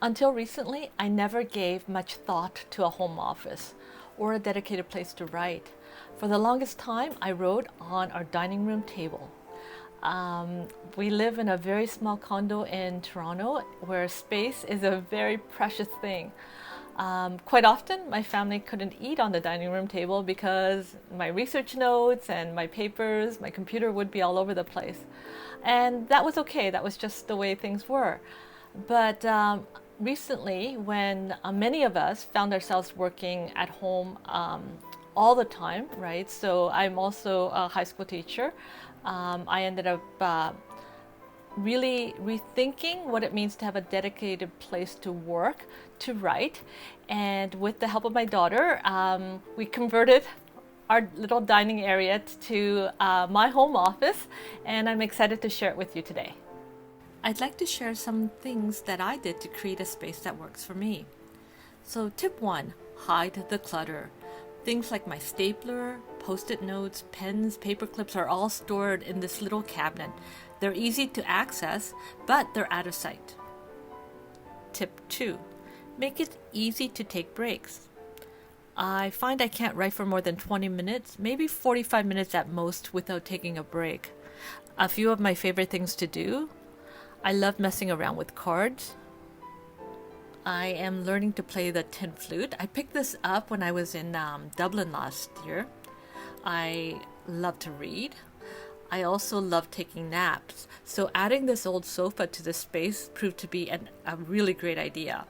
Until recently, I never gave much thought to a home office or a dedicated place to write. For the longest time, I wrote on our dining room table. We live in a very small condo in Toronto where space is a very precious thing. Quite often, my family couldn't eat on the dining room table because my research notes and my papers, my computer would be all over the place. And that was okay, that was just the way things were. But recently, when many of us found ourselves working at home all the time, right? So I'm also a high school teacher. I ended up really rethinking what it means to have a dedicated place to work, to write. And with the help of my daughter, we converted our little dining area to my home office, and I'm excited to share it with you today. I'd like to share some things that I did to create a space that works for me. So tip 1, hide the clutter. Things like my stapler, post-it notes, pens, paper clips are all stored in this little cabinet. They're easy to access, but they're out of sight. Tip 2, make it easy to take breaks. I find I can't write for more than 20 minutes, maybe 45 minutes at most without taking a break. A few of my favorite things to do: I love messing around with cards. I am learning to play the tin flute. I picked this up when I was in Dublin last year. I love to read. I also love taking naps. So adding this old sofa to the space proved to be a really great idea.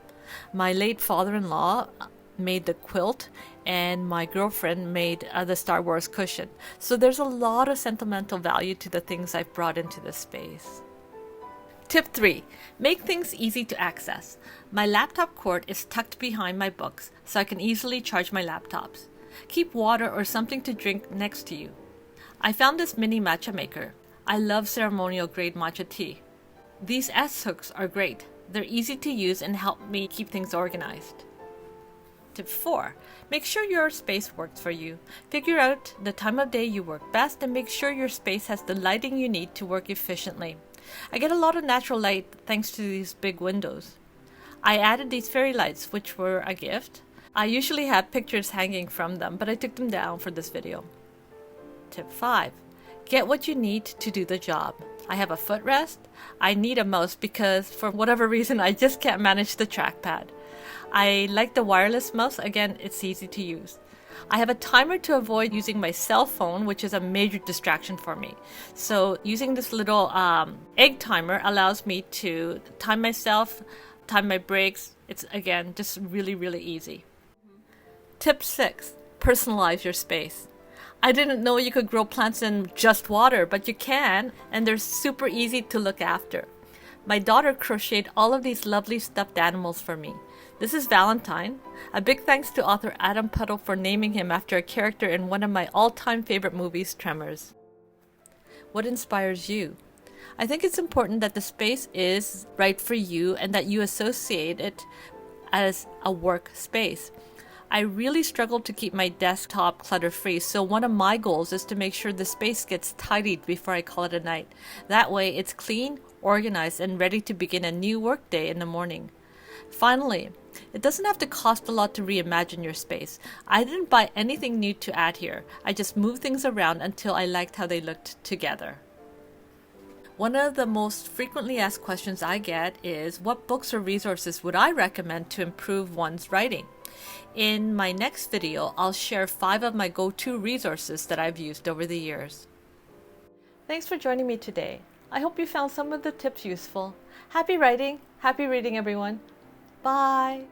My late father-in-law made the quilt, and my girlfriend made the Star Wars cushion. So there's a lot of sentimental value to the things I've brought into this space. Tip 3, make things easy to access. My laptop cord is tucked behind my books, so I can easily charge my laptops. Keep water or something to drink next to you. I found this mini matcha maker. I love ceremonial grade matcha tea. These S-hooks are great. They're easy to use and help me keep things organized. Tip 4, make sure your space works for you. Figure out the time of day you work best and make sure your space has the lighting you need to work efficiently. I get a lot of natural light thanks to these big windows. I added these fairy lights, which were a gift. I usually have pictures hanging from them, but I took them down for this video. Tip 5, get what you need to do the job. I have a footrest. I need a mouse because for whatever reason I just can't manage the trackpad. I like the wireless mouse. Again, it's easy to use. I have a timer to avoid using my cell phone, which is a major distraction for me. So using this little egg timer allows me to time myself, time my breaks. It's, again, just really, really easy. Tip 6, personalize your space. I didn't know you could grow plants in just water, but you can, and they're super easy to look after. My daughter crocheted all of these lovely stuffed animals for me. This is Valentine. A big thanks to author Adam Puddle for naming him after a character in one of my all-time favorite movies, Tremors. What inspires you? I think it's important that the space is right for you and that you associate it as a work space. I really struggle to keep my desktop clutter-free, so one of my goals is to make sure the space gets tidied before I call it a night. That way it's clean, organized, and ready to begin a new workday in the morning. Finally, it doesn't have to cost a lot to reimagine your space. I didn't buy anything new to add here. I just moved things around until I liked how they looked together. One of the most frequently asked questions I get is, what books or resources would I recommend to improve one's writing? In my next video, I'll share 5 of my go-to resources that I've used over the years. Thanks for joining me today. I hope you found some of the tips useful. Happy writing, happy reading, everyone. Bye.